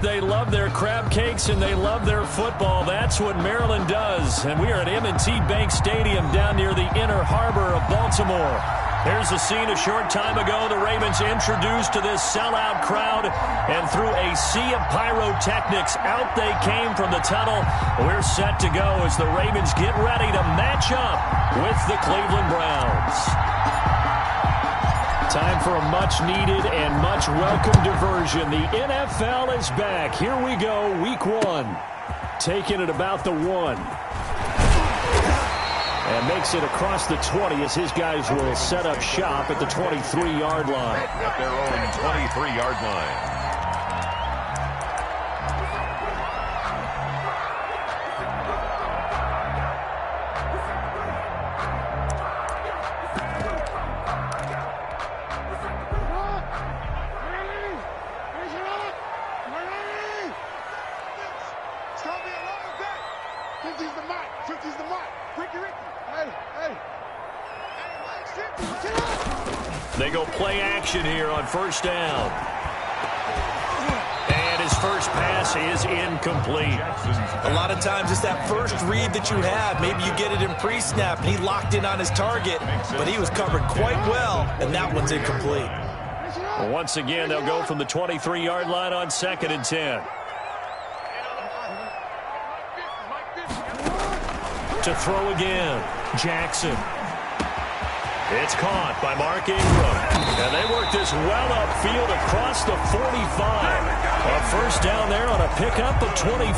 they love their crab cakes and they love their football. That's what Maryland does. And we are at M&T Bank Stadium down near the Inner Harbor of Baltimore. Here's a scene a short time ago. The Ravens introduced to this sellout crowd, and through a sea of pyrotechnics, out they came from the tunnel. We're set to go as the Ravens get ready to match up with the Cleveland Browns. Time for a much-needed and much-welcome diversion. The NFL is back. Here we go, Week 1. Taking it about the 1. And makes it across the 20 as his guys will set up shop at the 23-yard line. At their own 23-yard line. They go play action here on first down. And his first pass is incomplete. A lot of times it's that first read that you have. Maybe you get it in pre-snap, and he locked in on his target, but he was covered quite well, and that one's incomplete. Well, once again, they'll go from the 23-yard line on 2nd and 10. To throw again, Jackson. It's caught by Mark Ingram. And they work this well upfield across the 45. A first down there on a pickup of 25.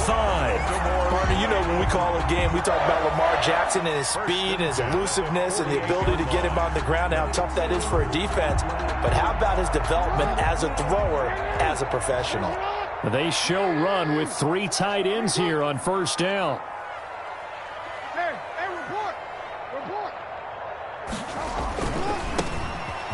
Partner, you know when we call a game, we talk about Lamar Jackson and his speed and his elusiveness and the ability to get him on the ground, how tough that is for a defense. But how about his development as a thrower, as a professional? They show run with 3 tight ends here on first down.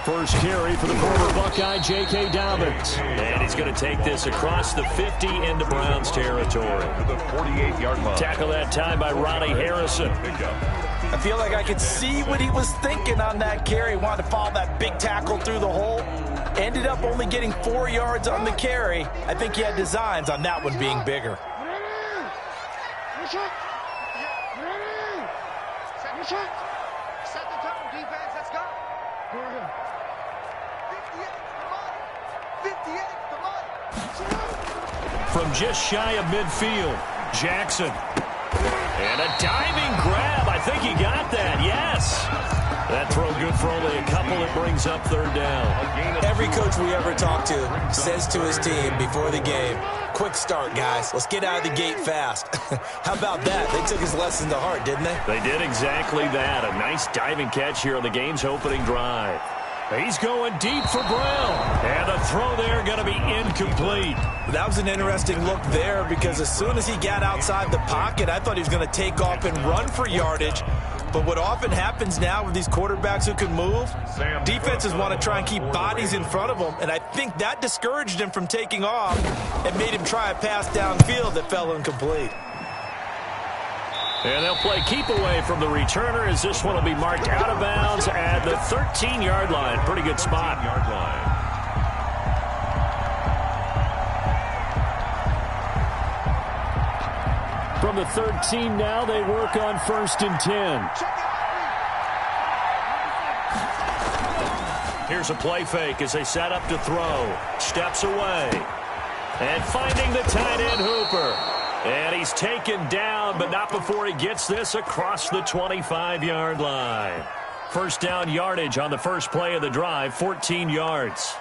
First carry for the former Buckeye, J.K. Dobbins. And he's going to take this across the 50 into Browns territory. To the 48-yard line. Tackle that time by Ronnie Harrison. I feel like I could see what he was thinking on that carry. Wanted to follow that big tackle through the hole. Ended up only getting 4 yards on the carry. I think he had designs on that one being bigger. Set the tone, defense. Let's go. 58 the line. From just shy of midfield, Jackson. And a diving grab. I think he got that. Yes. That throw good for only a couple. It brings up third down. Every coach we ever talk to says to his team before the game, quick start, guys. Let's get out of the gate fast. How about that? They took his lesson to heart, didn't they? They did exactly that. A nice diving catch here on the game's opening drive. He's going deep for Brown. And the throw there going to be incomplete. That was an interesting look there because as soon as he got outside the pocket, I thought he was going to take off and run for yardage. But what often happens now with these quarterbacks who can move, defenses want to try and keep bodies in front of them, and I think that discouraged him from taking off and made him try a pass downfield that fell incomplete. And they'll play keep away from the returner as this one will be marked out of bounds at the 13-yard line. Pretty good spot. From the 13 now, they work on 1st and 10. Here's a play fake as they set up to throw. Steps away. And finding the tight end Hooper. And he's taken down, but not before he gets this across the 25-yard line. First down yardage on the first play of the drive, 14 yards.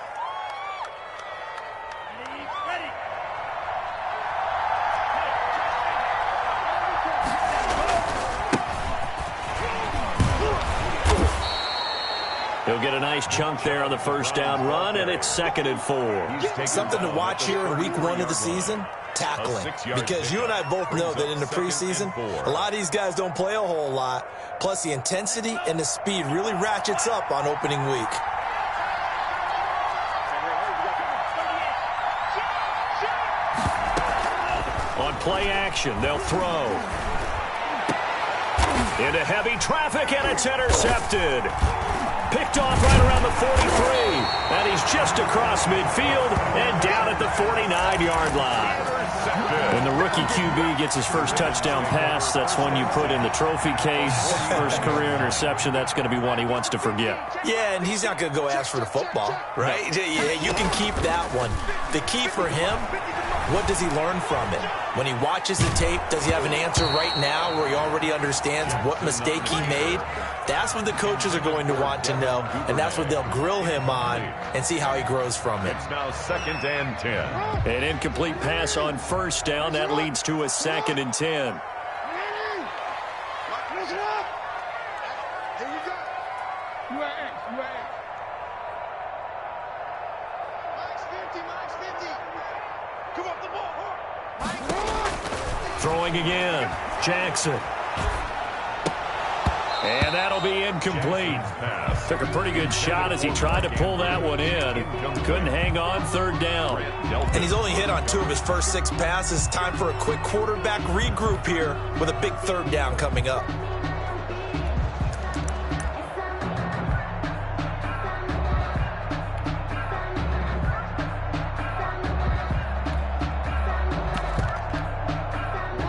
He'll get a nice chunk there on the first down run, and it's 2nd and 4. Something to watch here in week 1 of the season, tackling. Because you and I both know that in the preseason, a lot of these guys don't play a whole lot. Plus, the intensity and the speed really ratchets up on opening week. On play action, they'll throw. Into heavy traffic, and it's intercepted. Picked off right around the 43. And he's just across midfield and down at the 49-yard line. the rookie QB gets his first touchdown pass, that's one you put in the trophy case. First career interception, that's going to be one he wants to forget. Yeah, and he's not going to go ask for the football, right? Yeah, you can keep that one. The key for him, what does he learn from it? When he watches the tape, does he have an answer right now where he already understands what mistake he made? That's what the coaches are going to want to know, and that's what they'll grill him on and see how he grows from it. It's now 2nd and 10. An incomplete pass on first down. That leads to a 2nd and 10. Throwing again. Jackson. And that'll be incomplete. Took a pretty good shot as he tried to pull that one in. Couldn't hang on, 3rd down. And he's only hit on 2 of his first 6 passes. Time for a quick quarterback regroup here with a big 3rd down coming up.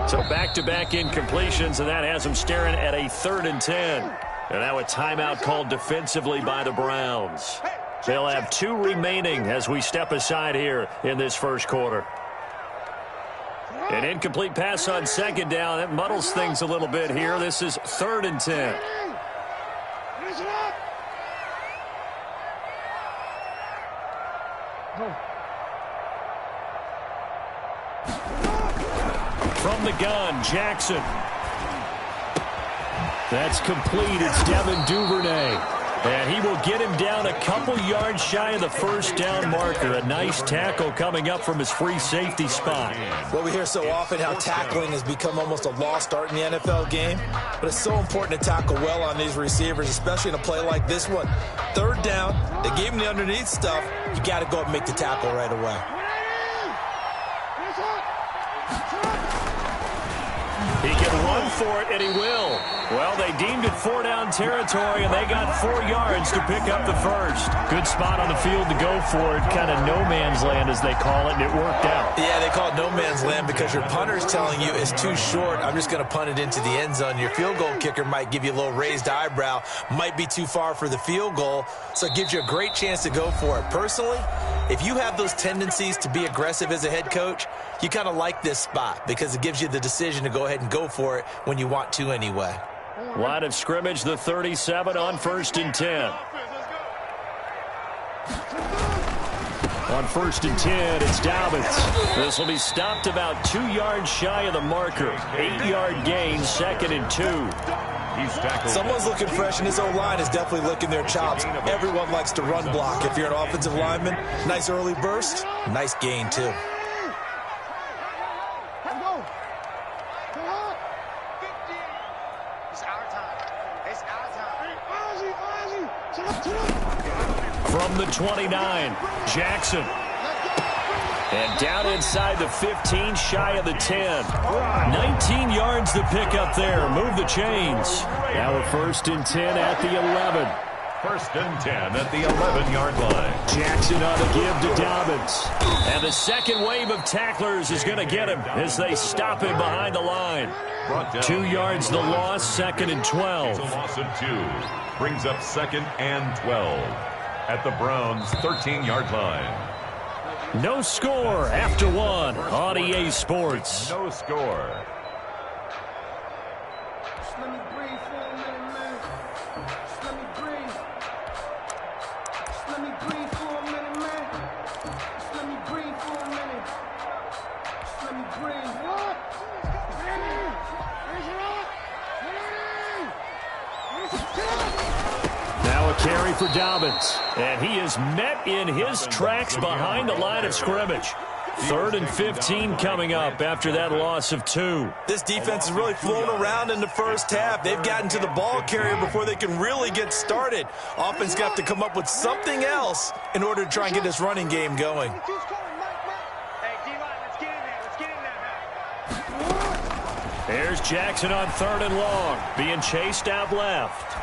So back-to-back incompletions, and that has him staring at a 3rd and 10. And now a timeout called defensively by the Browns. They'll have 2 remaining as we step aside here in this first quarter. An incomplete pass on 2nd down. That muddles things a little bit here. This is 3rd and 10. From the gun, Jackson. That's complete. It's Devin Duvernay. And he will get him down a couple yards shy of the first down marker. A nice tackle coming up from his free safety spot. Well, we hear so often how tackling has become almost a lost art in the NFL game. But it's so important to tackle well on these receivers, especially in a play like this one. 3rd down, they gave him the underneath stuff. You got to go up and make the tackle right away. He can run for it, and he will. Well, they deemed it 4-down territory, and they got 4 yards to pick up the first. Good spot on the field to go for it. Kind of no man's land, as they call it, and it worked out. Yeah, they call it no man's land because your punter's telling you it's too short. I'm just going to punt it into the end zone. Your field goal kicker might give you a little raised eyebrow. Might be too far for the field goal, so it gives you a great chance to go for it. Personally, if you have those tendencies to be aggressive as a head coach, you kind of like this spot because it gives you the decision to go ahead and go for it when you want to anyway. Line of scrimmage, the 37 on 1st and 10. On 1st and 10, it's Dobbins. This will be stopped about 2 yards shy of the marker. 8-yard gain, 2nd and 2. Someone's looking fresh, and his O-line is definitely licking their chops. Everyone likes to run block. If you're an offensive lineman, nice early burst, nice gain too. From the 29, Jackson. And down inside the 15, shy of the 10. 19 yards to pick up there. Move the chains. Now a 1st and 10 at the 11. 1st and 10 at the 11-yard line. Jackson on the give to Dobbins. And the second wave of tacklers is going to get him as they stop him behind the line. 2 yards the loss, 2nd and 12. It's a loss of 2. Brings up 2nd and 12 at the Browns' 13-yard line. No score after 1 on EA Sports. No score. Just let me breathe for a minute, man. Just let me breathe. Just let me breathe for a minute, man. Just let me breathe for a minute. Just let me breathe. What? Now a carry for Dobbins. And he is met in his tracks behind the line of scrimmage. 3rd and 15 coming up after that loss of 2. This defense has really flown around in the first half. They've gotten to the ball carrier before they can really get started. Offense got to come up with something else in order to try and get this running game going. There's Jackson on 3rd and long, being chased out left.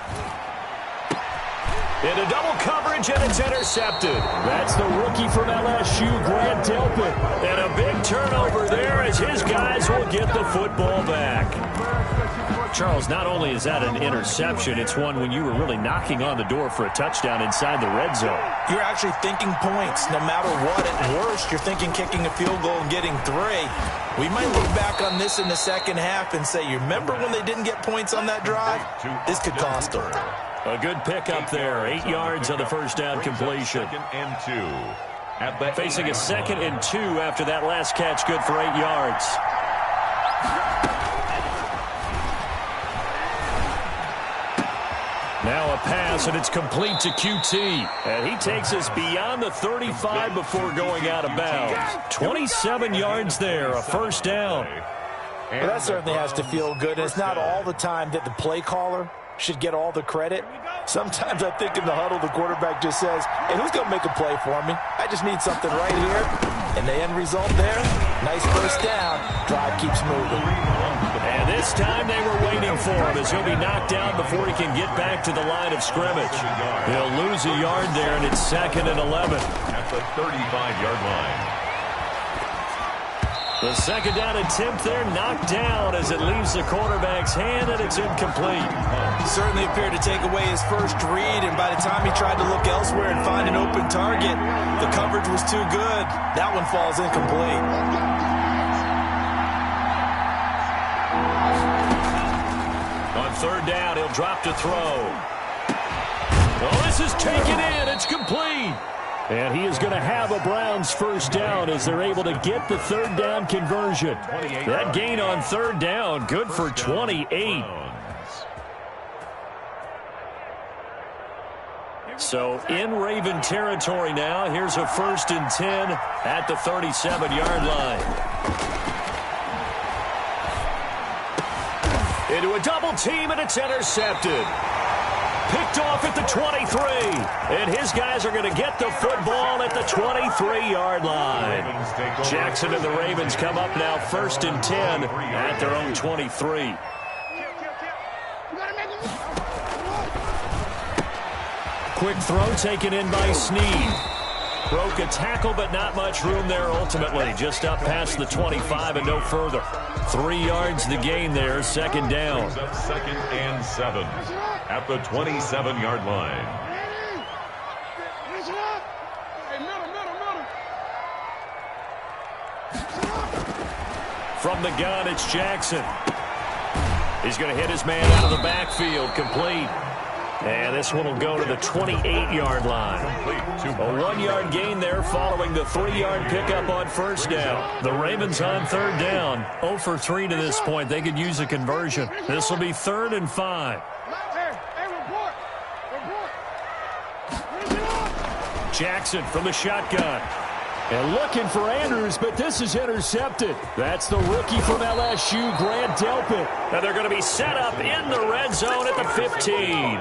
Into double coverage, and it's intercepted. That's the rookie from LSU, Grant Delpit. And a big turnover there as his guys will get the football back. Charles, not only is that an interception, it's one when you were really knocking on the door for a touchdown inside the red zone. You're actually thinking points no matter what. At worst, you're thinking kicking a field goal and getting 3. We might look back on this in the second half and say, you remember when they didn't get points on that drive? This could cost them. A good pickup there. 8 yards on the first down completion. Second and 2. Facing a 2nd and 2 after that last catch, good for 8 yards. Now a pass, and it's complete to QT. And he takes us beyond the 35 before going out of bounds. 27 yards there, a first down. Well, that certainly has to feel good. It's not all the time that the play caller should get all the credit. Sometimes I think in the huddle, the quarterback just says, hey, who's going to make a play for me? I just need something right here. And the end result there, nice first down. Drive keeps moving. And this time they were waiting for him as he'll be knocked down before he can get back to the line of scrimmage. He'll lose a yard there, and it's 2nd and 11. At the 35-yard line. The second down attempt there knocked down as it leaves the quarterback's hand, and it's incomplete. Certainly appeared to take away his first read, and by the time he tried to look elsewhere and find an open target, the coverage was too good. That one falls incomplete. On third down, he'll drop to throw. Oh, this is taken in. It's complete. And he is going to have a Browns first down as they're able to get the third down conversion. That gain on third down, good for 28. So in Raven territory now, here's a 1st and 10 at the 37-yard line. Into a double team, and it's intercepted. Picked off at the 23. And his guys are going to get the football at the 23-yard line. Jackson and the Ravens come up now 1st and 10 at their own 23. Quick throw taken in by Snead. Broke a tackle, but not much room there ultimately. Just up past the 25 and no further. 3 yards the gain there, 2nd down. 2nd and 7 at the 27-yard line. From the gun, it's Jackson. He's going to hit his man out of the backfield, complete. And this one will go to the 28-yard line. A 1-yard gain there following the 3-yard pickup on first down. The Ravens on third down. 0 for 3 to this point. They could use a conversion. This will be 3rd and 5. Jackson from the shotgun. And looking for Andrews, but this is intercepted. That's the rookie from LSU, Grant Delpit. And they're going to be set up in the red zone at the 15.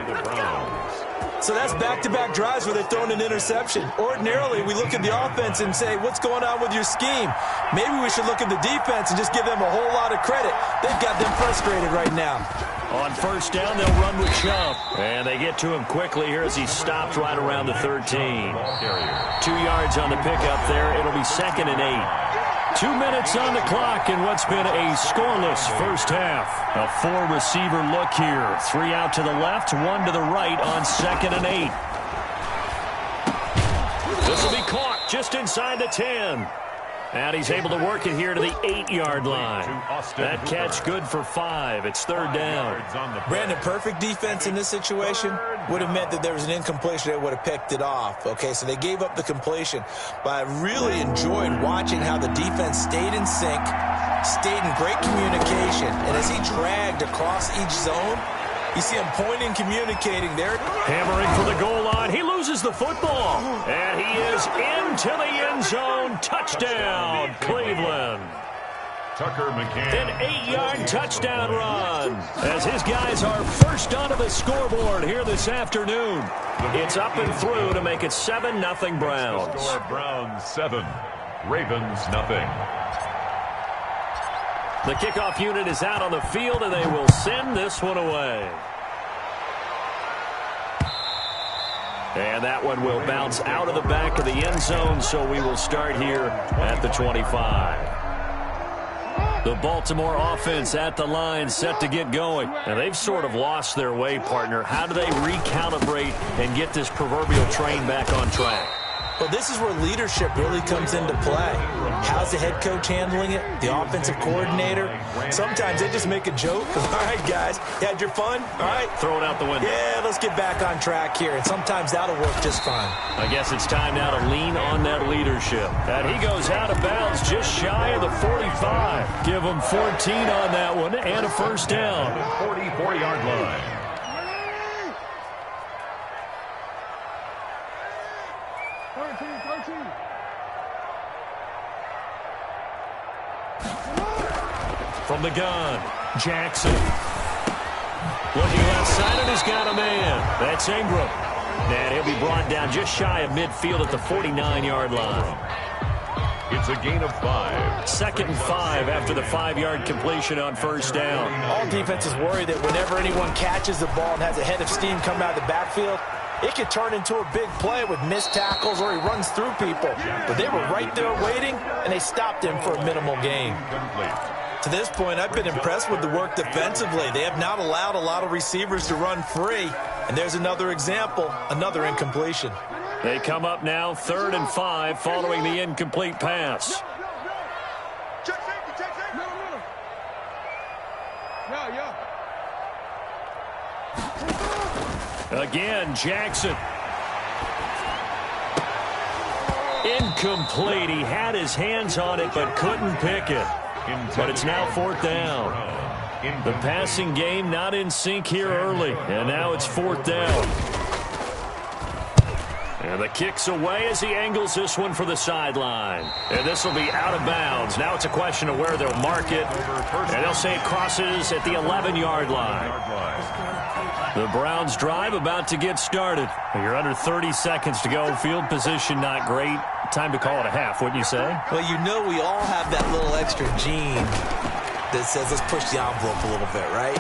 So that's back-to-back drives where they've thrown an interception. Ordinarily, we look at the offense and say, what's going on with your scheme? Maybe we should look at the defense and just give them a whole lot of credit. They've got them frustrated right now. On first down, they'll run with Chubb. And they get to him quickly here as he stopped right around the 13. 2 yards on the pickup there. It'll be 2nd and 8. 2 minutes on the clock in what's been a scoreless first half. A 4-receiver look here. 3 out to the left, 1 to the right on 2nd and 8. This will be caught just inside the 10. And he's able to work it here to the 8-yard line. That catch good for 5. It's 3rd down. Brandon, perfect defense in this situation would have meant that there was an incompletion that would have picked it off. Okay, so they gave up the completion. But I really enjoyed watching how the defense stayed in sync, stayed in great communication. And as he dragged across each zone, you see him pointing, communicating there. Hammering for the goal line. He loses the football. And he is into the end zone. Touchdown, Cleveland. Tucker McCann. An 8-yard touchdown run as his guys are first onto the scoreboard here this afternoon. It's up and through to make it 7-0 Browns. Score Browns 7, Ravens 0. The kickoff unit is out on the field, and they will send this one away. And that one will bounce out of the back of the end zone, so we will start here at the 25. The Baltimore offense at the line, set to get going. And they've sort of lost their way, partner. How do they recalibrate and get this proverbial train back on track? Well, this is where leadership really comes into play. How's the head coach handling it? The offensive coordinator? Sometimes they just make a joke. All right, guys, you had your fun? All right. Throw it out the window. Yeah, let's get back on track here. And sometimes that'll work just fine. I guess it's time now to lean on that leadership. And he goes out of bounds just shy of the 45. Give him 14 on that one and a first down. 44-yard line. From the gun, Jackson. Looking left side, and he's got a man. That's Ingram. And he'll be brought down just shy of midfield at the 49-yard line. It's a gain of 5. 2nd and 5 after the 5-yard completion on first down. All defenses worry that whenever anyone catches the ball and has a head of steam come out of the backfield, it could turn into a big play with missed tackles or he runs through people. But they were right there waiting, and they stopped him for a minimal gain. To this point, I've been impressed with the work defensively. They have not allowed a lot of receivers to run free. And there's another example, another incompletion. They come up now 3rd and 5 following the incomplete pass. Check safety, check safety. Again, Jackson. Incomplete. He had his hands on it but couldn't pick it. But it's now 4th down. The passing game not in sync here early. And now it's 4th down. And the kick's away as he angles this one for the sideline. And this will be out of bounds. Now it's a question of where they'll mark it. And they'll say it crosses at the 11-yard line. The Browns drive about to get started. You're under 30 seconds to go. Field position not great. Time to call it a half, wouldn't you say? Well, you know we all have that little extra gene that says let's push the envelope a little bit, right?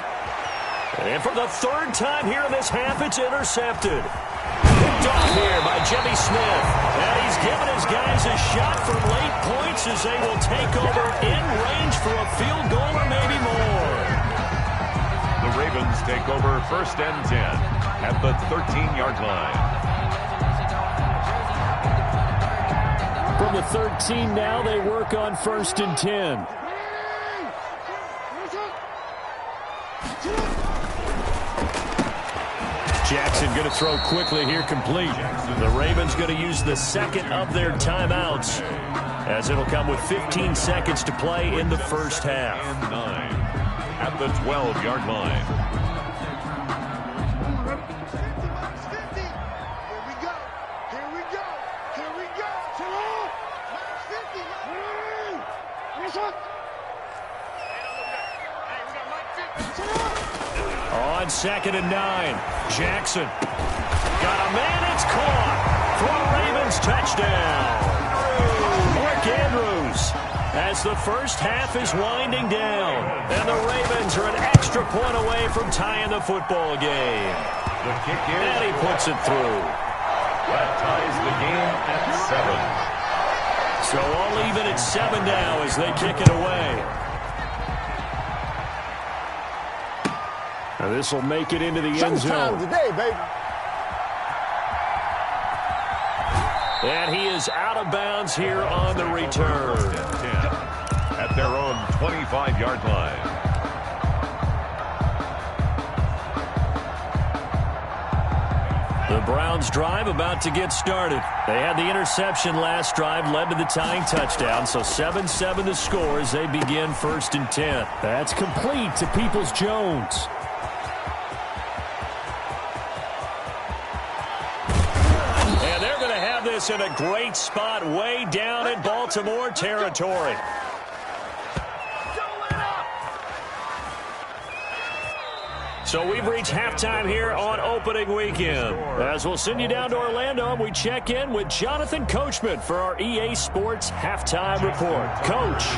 And for the 3rd time here in this half, it's intercepted. Picked off here by Jimmy Smith. And he's given his guys a shot for late points as they will take over in range for a field goal or maybe more. The Ravens take over 1st and 10 at the 13-yard line. From the 13 now, they work on 1st and 10. Jackson going to throw quickly here, complete. The Ravens going to use the 2nd of their timeouts as it'll come with 15 seconds to play in the first half. And 9 at the 12-yard line. On 2nd and 9, Jackson got a man, it's caught for a Ravens touchdown. Mark Andrews, as the first half is winding down, and the Ravens are an extra point away from tying the football game. The kick is, and he puts it through. That ties the game at 7. So all even at 7 now as they kick it away. Now this will make it into the end zone. Today, baby. And he is out of bounds here on the return. At their own 25-yard line. The Browns drive about to get started. They had the interception last drive, led to the tying touchdown, so 7-7 the score as they begin 1st and 10. That's complete to Peoples-Jones. And they're going to have this in a great spot way down in Baltimore territory. So we've reached halftime here on opening weekend. As we'll send you down to Orlando, and we check in with Jonathan Coachman for our EA Sports Halftime Report. Coach,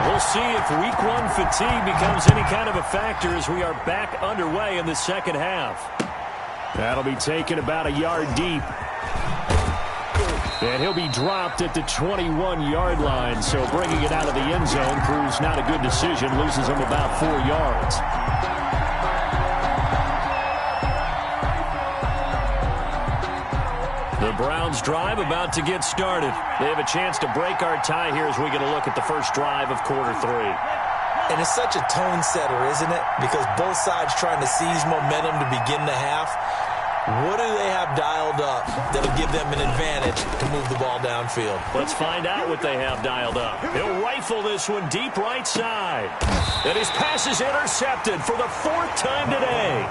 we'll see if Week 1 fatigue becomes any kind of a factor as we are back underway in the second half. That'll be taken about a yard deep. And he'll be dropped at the 21-yard line, so bringing it out of the end zone proves not a good decision, loses him about 4 yards. The Browns drive about to get started. They have a chance to break our tie here as we get a look at the first drive of quarter 3. And it's such a tone setter, isn't it? Because both sides trying to seize momentum to begin the half. What do they have dialed up that'll give them an advantage to move the ball downfield? Let's find out what they have dialed up. He'll rifle this one deep right side. And his pass is intercepted for the 4th time today.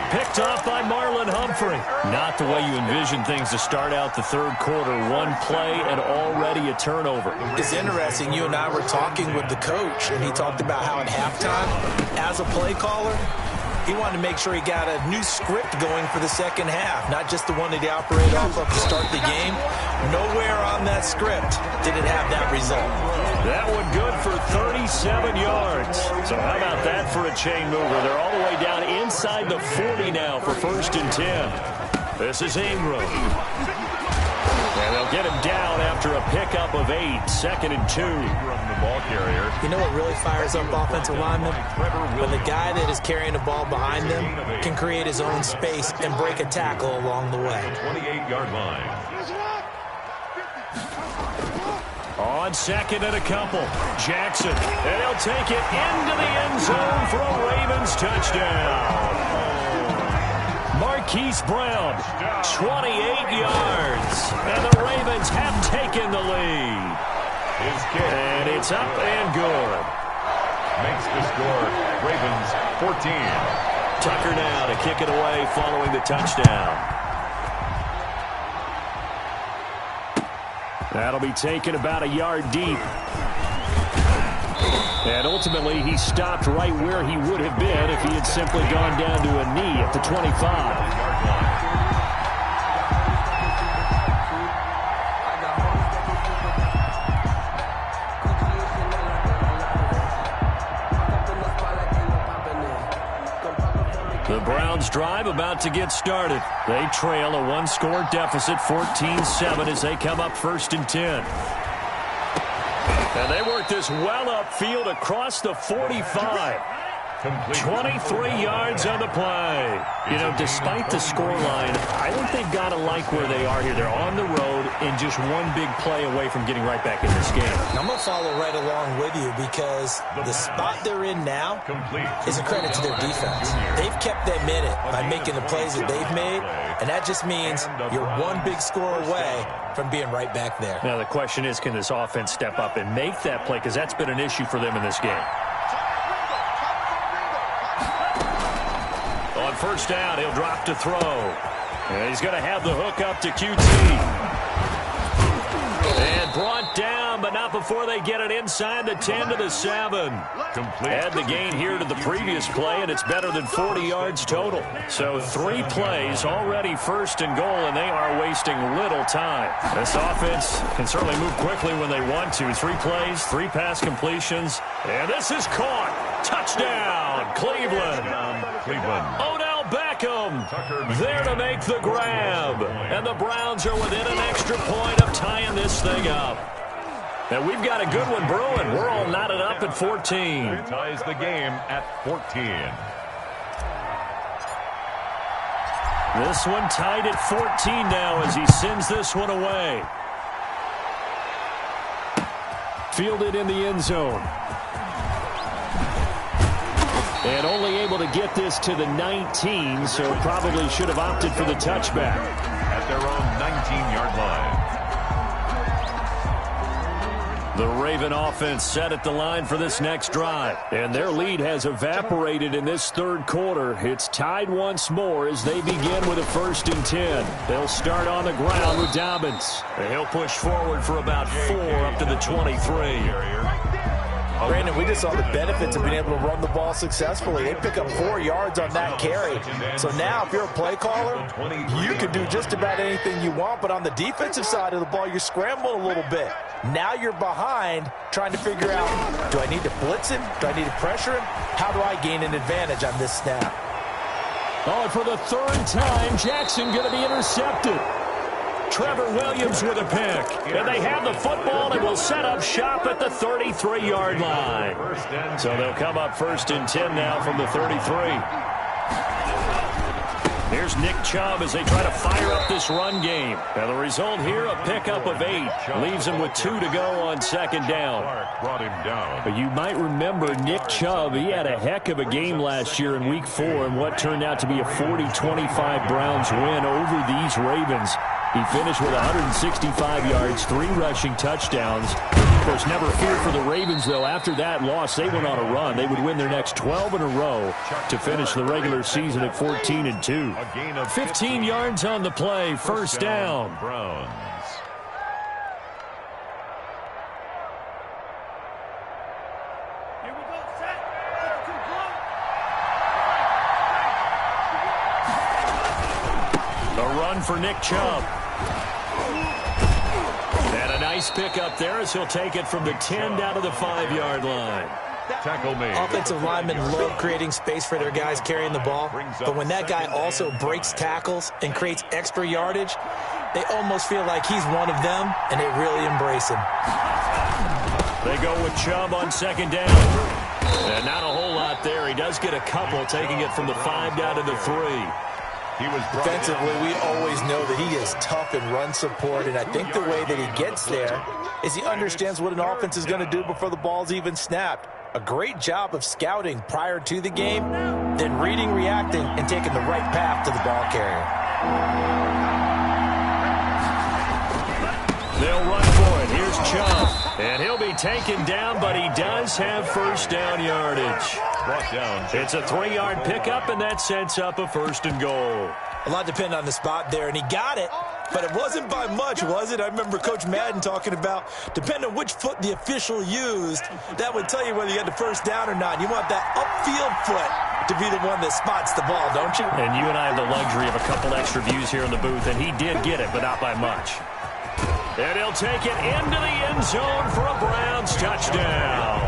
Picked off by Marlon Humphrey. Not the way you envision things to start out the third quarter. One play and already a turnover. It's interesting. You and I were talking with the coach, and he talked about how at halftime, as a play caller, he wanted to make sure he got a new script going for the second half, not just the one that he operated off of to start the game. Nowhere on that script did it have that result. That one good for 37 yards. So how about that for a chain mover? They're all the way down inside the 40 now for 1st and 10. This is Ingram. And they'll get him down after a pickup of 8, 2nd and 2. The ball carrier. You know what really fires up offensive linemen? When the guy that is carrying the ball behind them can create his own space and break a tackle along the way. 28-yard line. On 2nd and a couple, Jackson. And he'll take it into the end zone for a Ravens touchdown. Marquise Brown, 28 yards. And the Ravens have taken the lead. His kick. And it's up and good. Makes the score. Ravens 14. Tucker now to kick it away following the touchdown. That'll be taken about a yard deep. And ultimately, he stopped right where he would have been if he had simply gone down to a knee at the 25. The Browns drive about to get started. They trail a one-score deficit, 14-7, as they come up 1st and 10. And they work this well upfield across the 45. 23 yards on the play. You know, despite the scoreline, I think they've got to like where they are here. They're on the road and just one big play away from getting right back in this game. I'm going to follow right along with you because the spot they're in now is a credit to their defense. They've kept them in it by making the plays that they've made, and that just means you're one big score away from being right back there. Now, the question is, can this offense step up and make that play? Because that's been an issue for them in this game. On 1st down, he'll drop to throw. And he's going to have the hook up to QT. And brought down, but not before they get it inside the 10 to the 7. Add the gain here to the previous play, and it's better than 40 yards total. So 3 plays, already 1st and goal, and they are wasting little time. This offense can certainly move quickly when they want to. 3 plays, 3 pass completions, and this is caught. Touchdown, Cleveland. Odell Beckham there to make the grab. And the Browns are within an extra point of tying this thing up. And we've got a good one brewing. We're all knotted up at 14. Ties the game at 14. This one tied at 14 now as he sends this one away. Fielded in the end zone. And only able to get this to the 19, so probably should have opted for the touchback. At their own 19-yard line. The Raven offense set at the line for this next drive. And their lead has evaporated in this third quarter. It's tied once more as they begin with a 1st and 10. They'll start on the ground with Dobbins. And he'll push forward for about 4 up to the 23. Brandon, we just saw the benefits of being able to run the ball successfully. They pick up 4 yards on that carry. So now, if you're a play caller, you can do just about anything you want. But on the defensive side of the ball, you're scrambling a little bit. Now you're behind, trying to figure out, do I need to blitz him? Do I need to pressure him? How do I gain an advantage on this snap? Oh, and for the 3rd time, Jackson going to be intercepted. Trevor Williams with a pick. And they have the football and will set up shop at the 33-yard line. So they'll come up 1st and 10 now from the 33. Here's Nick Chubb as they try to fire up this run game. And the result here, a pickup of 8. Leaves him with 2 to go on 2nd down. Brought him down. But you might remember Nick Chubb. He had a heck of a game last year in Week 4 in what turned out to be a 40-25 Browns win over these Ravens. He finished with 165 yards, 3 rushing touchdowns. Of course, never feared for the Ravens, though. After that loss, they went on a run. They would win their next 12 in a row to finish the regular season at 14-2. 15 yards on the play, 1st down. Browns. Here we go, set. The run for Nick Chubb. And a nice pickup there as he'll take it from the 10 down to the 5-yard line. Tackle me. Offensive linemen love creating space for their guys carrying the ball, but when that guy also breaks tackles and creates extra yardage, they almost feel like he's one of them, and they really embrace him. They go with Chubb on 2nd down. And not a whole lot there. He does get a couple, taking it from the 5 down to the 3. Defensively, we always know that he is tough in run support, and I think the way that he gets there is he understands what an offense is going to do before the ball's even snapped. A great job of scouting prior to the game, then reading, reacting, and taking the right path to the ball carrier. They'll run for it. Here's Chubb. And he'll be taken down, but he does have 1st down yardage. Brought down. It's a 3-yard pickup, and that sets up a 1st and goal. A lot depended on the spot there, and he got it, but it wasn't by much, was it? I remember Coach Madden talking about, depending on which foot the official used, that would tell you whether you had the 1st down or not. You want that upfield foot to be the one that spots the ball, don't you? And you and I have the luxury of a couple extra views here in the booth, and he did get it, but not by much. And he'll take it into the end zone for a Browns touchdown.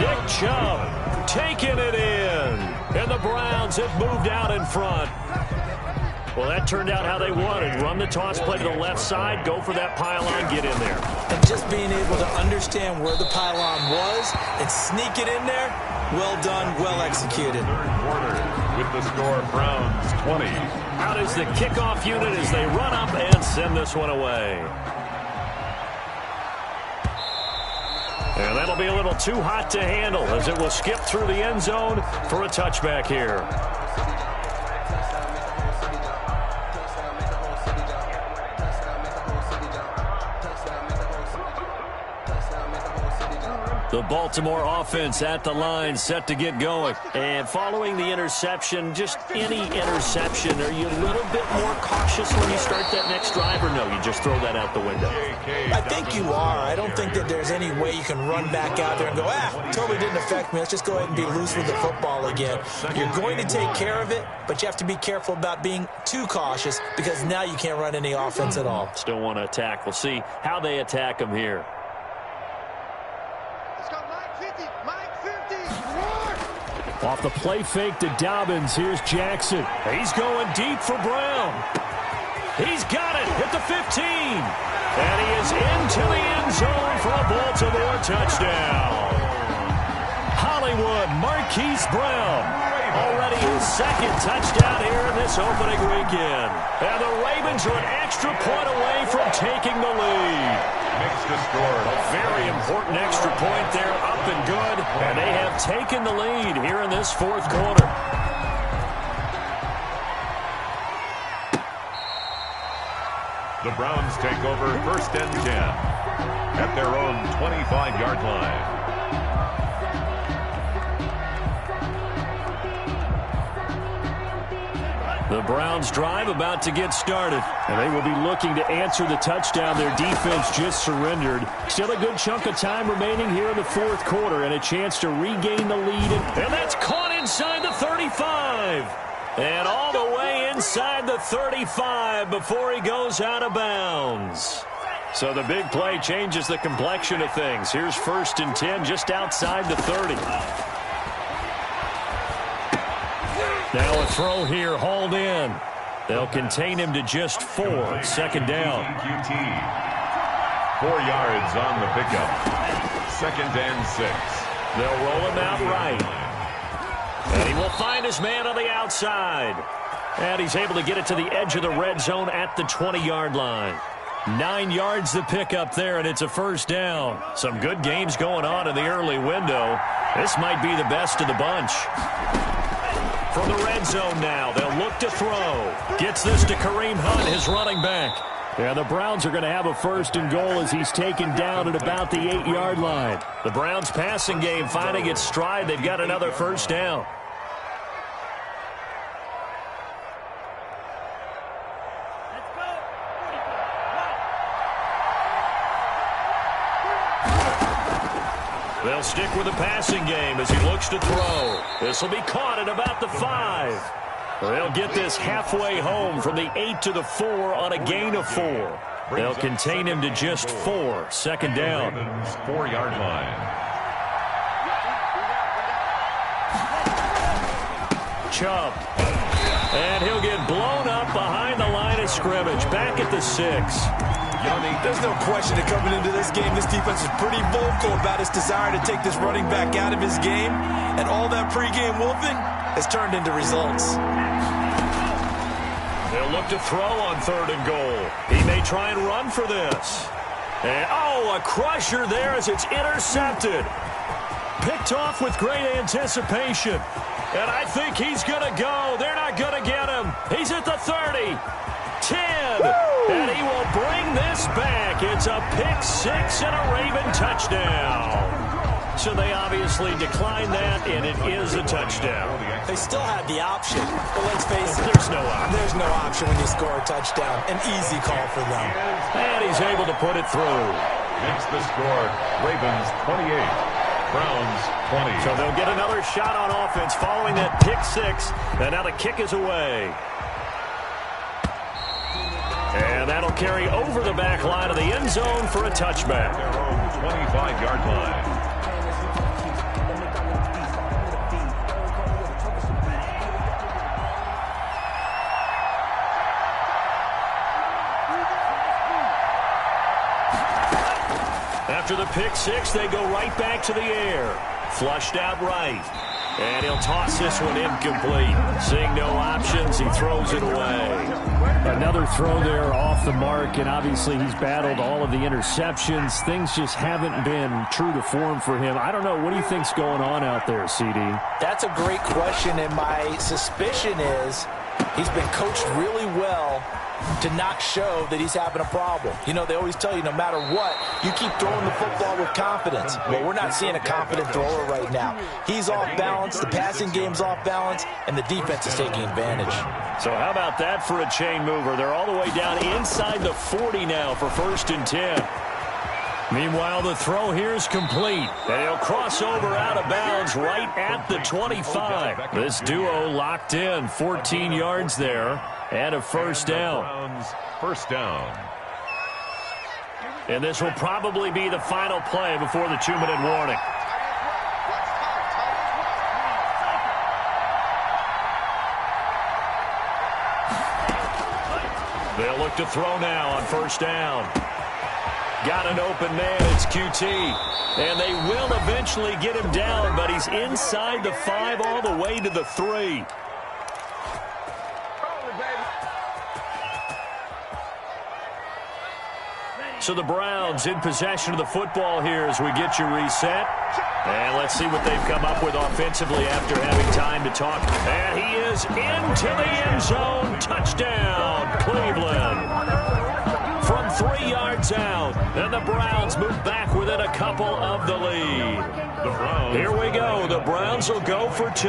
Nick Chubb taking it in. And the Browns have moved out in front. Well, that turned out how they wanted. Run the toss play to the left side, go for that pylon, get in there. And just being able to understand where the pylon was and sneak it in there, well done, well executed. 3rd quarter with the score, Browns 20. Out is the kickoff unit as they run up and send this one away. And that'll be a little too hot to handle as it will skip through the end zone for a touchback here. The Baltimore offense at the line, set to get going. And following the interception, just any interception, are you a little bit more cautious when you start that next drive, or no, you just throw that out the window? I think you are. I don't think that there's any way you can run back out there and go, totally didn't affect me. Let's just go ahead and be loose with the football again. You're going to take care of it, but you have to be careful about being too cautious because now you can't run any offense at all. Still want to attack. We'll see how they attack them here. Off the play fake to Dobbins, here's Jackson. He's going deep for Brown. He's got it at the 15. And he is into the end zone for a Baltimore touchdown. Hollywood Marquise Brown. Already his 2nd touchdown here in this opening weekend. And the Ravens are an extra point away from taking the lead. Makes the score. A very important extra point there, up and good. And they have taken the lead here in this 4th quarter. The Browns take over 1st and 10 at their own 25-yard line. The Browns drive about to get started, and they will be looking to answer the touchdown their defense just surrendered. Still a good chunk of time remaining here in the 4th quarter and a chance to regain the lead. And that's caught inside the 35. And all the way inside the 35 before he goes out of bounds. So the big play changes the complexion of things. Here's 1st and 10 just outside the 30. Now a throw here, hauled in. They'll contain him to just 4. Second down. 4 yards on the pickup. 2nd and 6. They'll roll him out right. And he will find his man on the outside. And he's able to get it to the edge of the red zone at the 20-yard line. 9 yards to pick up there, and it's a first down. Some good games going on in the early window. This might be the best of the bunch. From the red zone now, they'll look to throw. Gets this to Kareem Hunt, his running back. Yeah, the Browns are going to have a first and goal as he's taken down at about the 8-yard line. The Browns passing game finding its stride. They've got another first down. They'll stick with the passing game as he looks to throw. This will be caught at about the 5. They'll get this halfway home from the 8 to the 4 on a gain of 4. They'll contain him to just 4. Second down. 4-yard line. Chubb. And he'll get blown up behind the line of scrimmage. Back at the 6. There's no question that coming into this game, this defense is pretty vocal about its desire to take this running back out of his game. And all that pregame wolfing has turned into results. They'll look to throw on 3rd and goal. He may try and run for this. And, a crusher there as it's intercepted. Picked off with great anticipation. And I think he's going to go. They're not going to get him. He's at the 30. 10. And he will bring this back. It's a pick-6 and a Raven touchdown. So they obviously declined that, and it is a touchdown. They still have the option, but let's face it. There's no option. There's no option when you score a touchdown. An easy call for them. And he's able to put it through. Makes the score Ravens 28, Browns 20. So they'll get another shot on offense following that pick-6, and now the kick is away. And that'll carry over the back line of the end zone for a touchback. Their own 25-yard line. After the pick-6, they go right back to the air. Flushed out right. And he'll toss this one incomplete. Seeing no options, he throws it away. Another throw there off the mark, and obviously he's battled all of the interceptions. Things just haven't been true to form for him. I don't know. What do you think's going on out there, CD? That's a great question, and my suspicion is he's been coached really well to not show that he's having a problem. You know, they always tell you no matter what, you keep throwing the football with confidence. Well, we're not seeing a confident thrower right now. He's off balance, the passing game's off balance, and the defense is taking advantage. So how about that for a chain mover? They're all the way down inside the 40 now for 1st and 10. Meanwhile, the throw here is complete. And he'll cross over out of bounds right at the 25. This duo locked in, 14 yards there. And a first down. First down. And this will probably be the final play before the 2-minute warning. They'll look to throw now on first down. Got an open man. It's QT. And they will eventually get him down, but he's inside the 5 all the way to the 3. So the Browns in possession of the football here as we get you reset. And let's see what they've come up with offensively after having time to talk. And he is into the end zone. Touchdown, Cleveland. From 3 yards out. And the Browns move back within a couple of the lead. Here we go. The Browns will go for 2.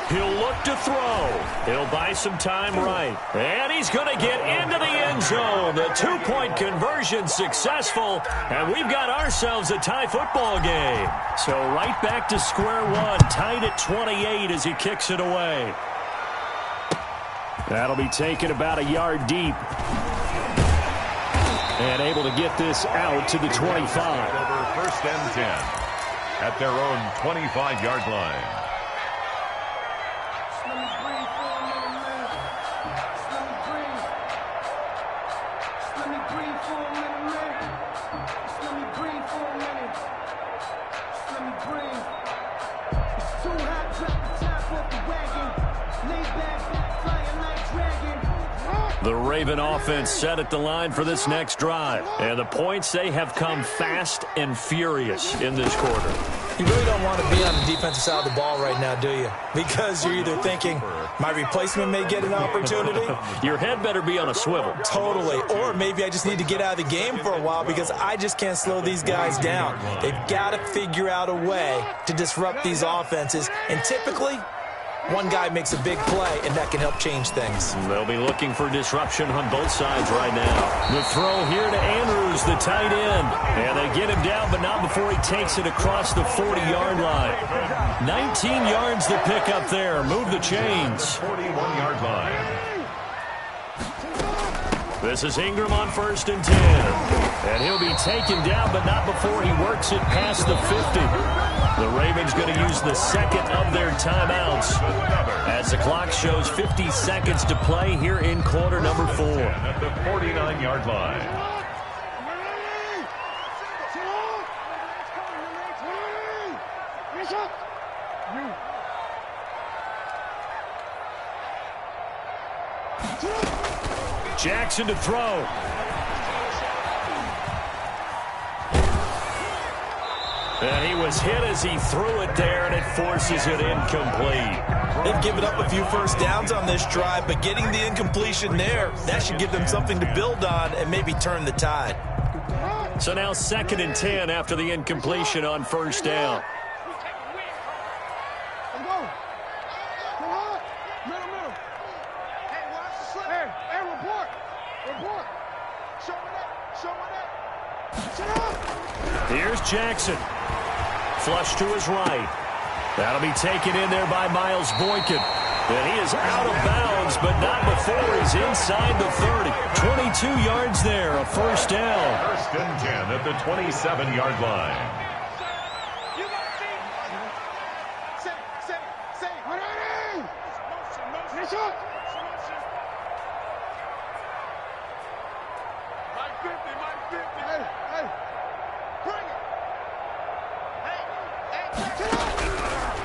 He'll look to throw. He'll buy some time right. And he's going to get into the end zone. The 2-point conversion successful. And we've got ourselves a tie football game. So right back to square one. Tied at 28 as he kicks it away. That'll be taken about a yard deep. And able to get this out to the 25. Over 1st and 10 at their own 25-yard line. The Raven offense set at the line for this next drive. And the points, they have come fast and furious in this quarter. You really don't want to be on the defensive side of the ball right now, do you? Because you're either thinking, my replacement may get an opportunity. Your head better be on a swivel. Totally. Or maybe I just need to get out of the game for a while because I just can't slow these guys down. They've got to figure out a way to disrupt these offenses. And typically, one guy makes a big play, and that can help change things. They'll be looking for disruption on both sides right now. The throw here to Andrews, the tight end. And they get him down, but not before he takes it across the 40-yard line. 19 yards to pick up there. Move the chains. 41-yard line. This is Ingram on 1st and 10. And he'll be taken down, but not before he works it past the 50. The Ravens going to use the second of their timeouts as the clock shows 50 seconds to play here in quarter number 4. At the 49-yard line. Jackson to throw. And he was hit as he threw it there, and it forces it incomplete. They've given up a few first downs on this drive, but getting the incompletion there, that should give them something to build on and maybe turn the tide. So now 2nd and 10 after the incompletion on 1st down. Here's Jackson. Flush to his right. That'll be taken in there by Miles Boykin. And he is out of bounds, but not before he's inside the 30. 22 yards there, a first down. 1st and 10 at the 27-yard line.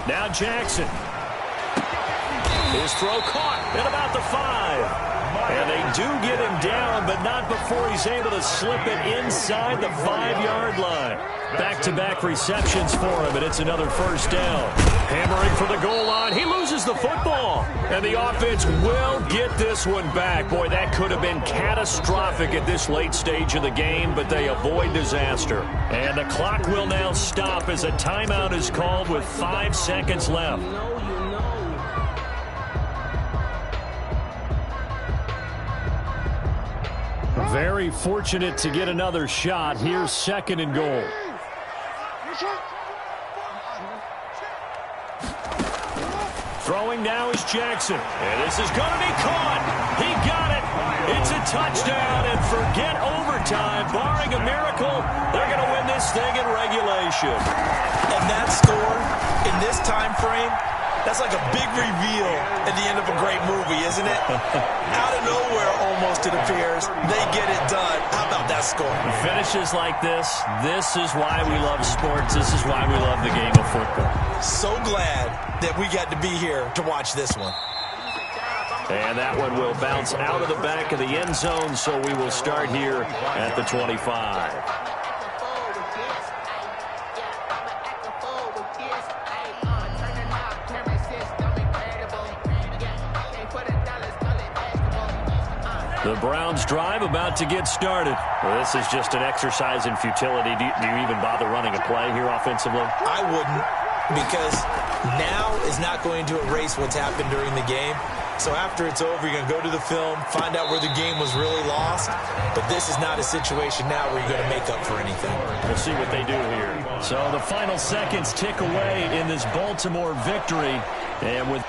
Now Jackson. His throw caught at about the 5. And they do get him down, but not before he's able to slip it inside the 5-yard line. Back-to-back receptions for him, and it's another first down. Hammering for the goal line. He loses the football. And the offense will get this one back. Boy, that could have been catastrophic at this late stage of the game, but they avoid disaster. And the clock will now stop as a timeout is called with 5 seconds left. Very fortunate to get another shot. Here's 2nd and goal. Throwing now is Jackson. And this is going to be caught. He got it. It's a touchdown. And forget overtime. Barring a miracle, they're going to win this thing in regulation. And that score in this time frame, that's like a big reveal at the end of a great movie, isn't it? Out of nowhere, almost, it appears. They get it done. How about that score? Finishes like this is why we love sports. This is why we love the game of football. So glad that we got to be here to watch this one. And that one will bounce out of the back of the end zone, so we will start here at the 25. The Browns drive about to get started. Well, this is just an exercise in futility. Do you even bother running a play here offensively? I wouldn't, because now is not going to erase what's happened during the game. So after it's over, you're going to go to the film, find out where the game was really lost. But this is not a situation now where you're going to make up for anything. We'll see what they do here. So the final seconds tick away in this Baltimore victory. And with